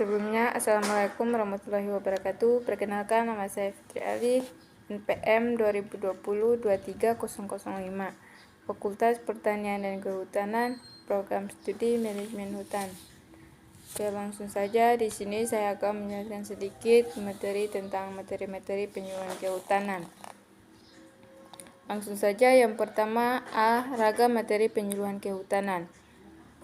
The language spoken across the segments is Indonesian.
Sebelumnya, Assalamualaikum warahmatullahi wabarakatuh. Perkenalkan, nama saya Fitri Ali, NPM 2020-23005, Fakultas Pertanian dan Kehutanan, Program Studi Manajemen Hutan. Oke, langsung saja. Di sini saya akan menjelaskan sedikit materi tentang materi-materi penyuluhan kehutanan. Langsung saja, yang pertama A. Ragam materi penyuluhan kehutanan.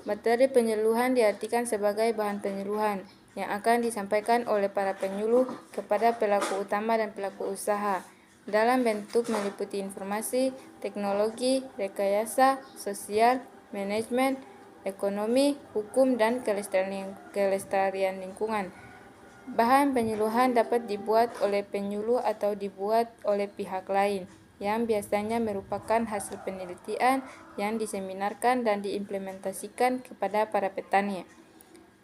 Materi penyuluhan diartikan sebagai bahan penyuluhan yang akan disampaikan oleh para penyuluh kepada pelaku utama dan pelaku usaha dalam bentuk meliputi informasi, teknologi, rekayasa, sosial, manajemen, ekonomi, hukum, dan kelestarian lingkungan. Bahan penyuluhan dapat dibuat oleh penyuluh atau dibuat oleh pihak lain, yang biasanya merupakan hasil penelitian yang diseminarkan dan diimplementasikan kepada para petani.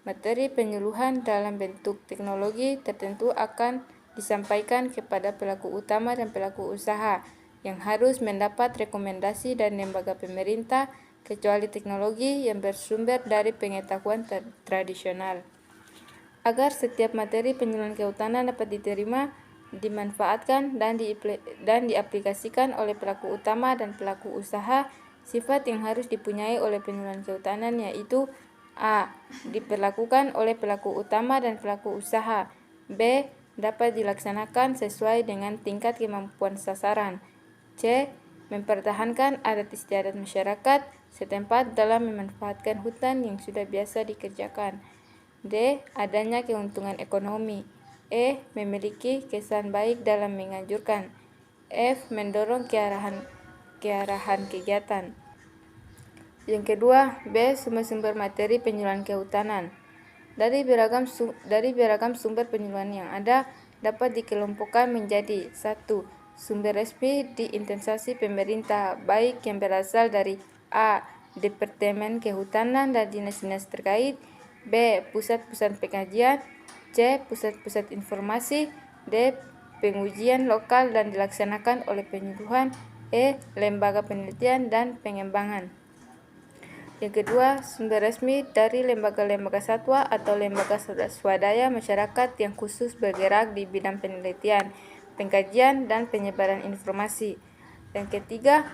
Materi penyuluhan dalam bentuk teknologi tertentu akan disampaikan kepada pelaku utama dan pelaku usaha yang harus mendapat rekomendasi dari lembaga pemerintah, kecuali teknologi yang bersumber dari pengetahuan tradisional. Agar setiap materi penyuluhan kehutanan dapat diterima, dimanfaatkan, dan diaplikasikan oleh pelaku utama dan pelaku usaha, sifat yang harus dipunyai oleh penyuluhan kehutanan yaitu A. Diperlakukan oleh pelaku utama dan pelaku usaha. B. Dapat dilaksanakan sesuai dengan tingkat kemampuan sasaran. C. Mempertahankan adat istiadat masyarakat setempat dalam memanfaatkan hutan yang sudah biasa dikerjakan. D. Adanya keuntungan ekonomi. E. Memiliki kesan baik dalam menganjurkan. F. Mendorong kearahan kegiatan. Yang kedua, B. Sumber-sumber materi penyuluhan kehutanan. Dari beragam sumber penyuluhan yang ada dapat dikelompokkan menjadi 1. Sumber resmi di instansi pemerintah, baik yang berasal dari A. Departemen Kehutanan dan dinas-dinas terkait, B. Pusat-pusat pengkajian, C. Pusat-pusat informasi, D. Pengujian lokal dan dilaksanakan oleh penyuluhan, E. Lembaga penelitian dan pengembangan. Yang kedua, sumber resmi dari lembaga-lembaga satwa atau lembaga swadaya masyarakat yang khusus bergerak di bidang penelitian, pengkajian, dan penyebaran informasi. Yang ketiga,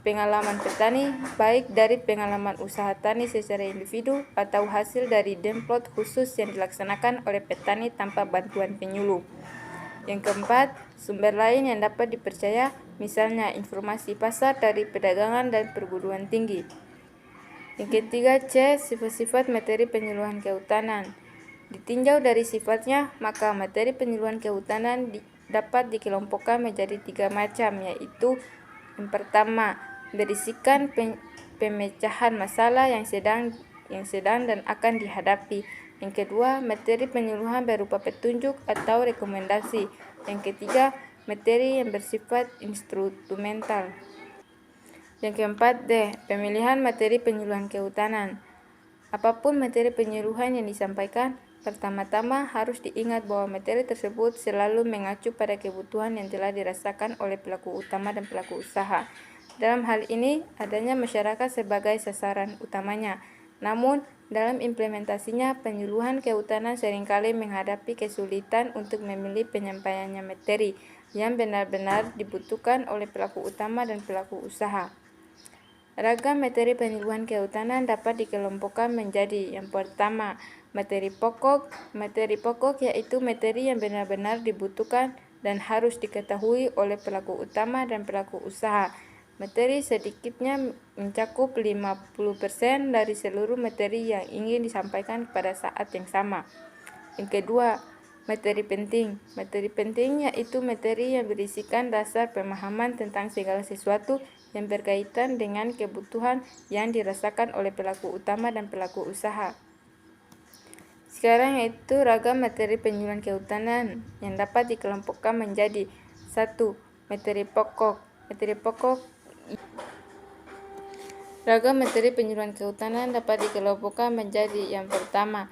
pengalaman petani, baik dari pengalaman usaha tani secara individu atau hasil dari demplot khusus yang dilaksanakan oleh petani tanpa bantuan penyuluh. Yang keempat, sumber lain yang dapat dipercaya, misalnya informasi pasar dari perdagangan dan perguruan tinggi. Yang ketiga, C. Sifat-sifat materi penyuluhan kehutanan. Ditinjau dari sifatnya, maka materi penyuluhan kehutanan dapat dikelompokkan menjadi 3 macam, yaitu yang pertama, berisikan pemecahan masalah yang sedang dan akan dihadapi. Yang kedua, materi penyuluhan berupa petunjuk atau rekomendasi. Yang ketiga, materi yang bersifat instrumental. Yang keempat, D. Pemilihan materi penyuluhan kehutanan. Apapun materi penyuluhan yang disampaikan, pertama-tama harus diingat bahwa materi tersebut selalu mengacu pada kebutuhan yang telah dirasakan oleh pelaku utama dan pelaku usaha. Dalam hal ini, adanya masyarakat sebagai sasaran utamanya. Namun, dalam implementasinya, penyuluhan kehutanan seringkali menghadapi kesulitan untuk memilih penyampaiannya materi yang benar-benar dibutuhkan oleh pelaku utama dan pelaku usaha. Ragam materi penyuluhan kehutanan dapat dikelompokkan menjadi yang pertama, materi pokok. Materi pokok yaitu materi yang benar-benar dibutuhkan dan harus diketahui oleh pelaku utama dan pelaku usaha. Materi sedikitnya mencakup 50% dari seluruh materi yang ingin disampaikan pada saat yang sama. Yang kedua, materi penting. Materi penting yaitu materi yang berisikan dasar pemahaman tentang segala sesuatu yang berkaitan dengan kebutuhan yang dirasakan oleh pelaku utama dan pelaku usaha. Sekarang yaitu ragam materi penyuluhan kehutanan yang dapat dikelompokkan menjadi 1. Materi pokok. Materi pokok. Ragam materi penyuluhan kehutanan dapat dikelompokkan menjadi yang pertama,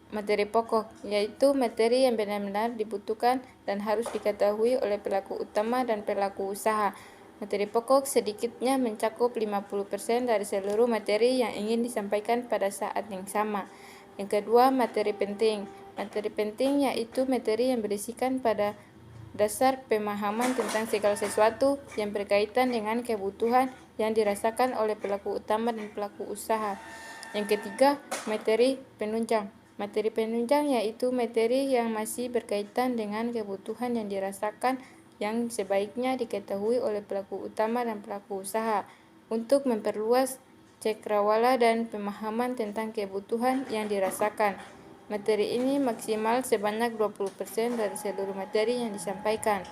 materi pokok, yaitu materi yang benar-benar dibutuhkan dan harus diketahui oleh pelaku utama dan pelaku usaha. Materi pokok sedikitnya mencakup 50% dari seluruh materi yang ingin disampaikan pada saat yang sama. Yang kedua, materi penting. Materi penting yaitu materi yang berisikan pada dasar pemahaman tentang segala sesuatu yang berkaitan dengan kebutuhan yang dirasakan oleh pelaku utama dan pelaku usaha. Yang ketiga, materi penunjang. Materi penunjang yaitu materi yang masih berkaitan dengan kebutuhan yang dirasakan yang sebaiknya diketahui oleh pelaku utama dan pelaku usaha untuk memperluas cakrawala dan pemahaman tentang kebutuhan yang dirasakan. Materi ini maksimal sebanyak 20% dari seluruh materi yang disampaikan.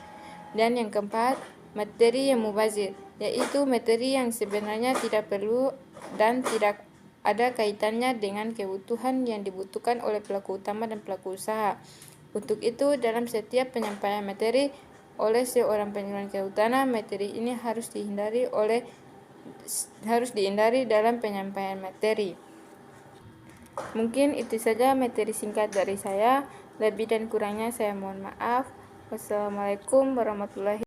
Dan yang keempat, materi yang mubazir, yaitu materi yang sebenarnya tidak perlu dan tidak ada kaitannya dengan kebutuhan yang dibutuhkan oleh pelaku utama dan pelaku usaha. Untuk itu, dalam setiap penyampaian materi oleh seorang penyuluhan kehutanan, materi ini harus dihindari dalam penyampaian materi. Mungkin itu saja materi singkat dari saya. Lebih dan kurangnya saya mohon maaf. Wassalamualaikum warahmatullahi wabarakatuh.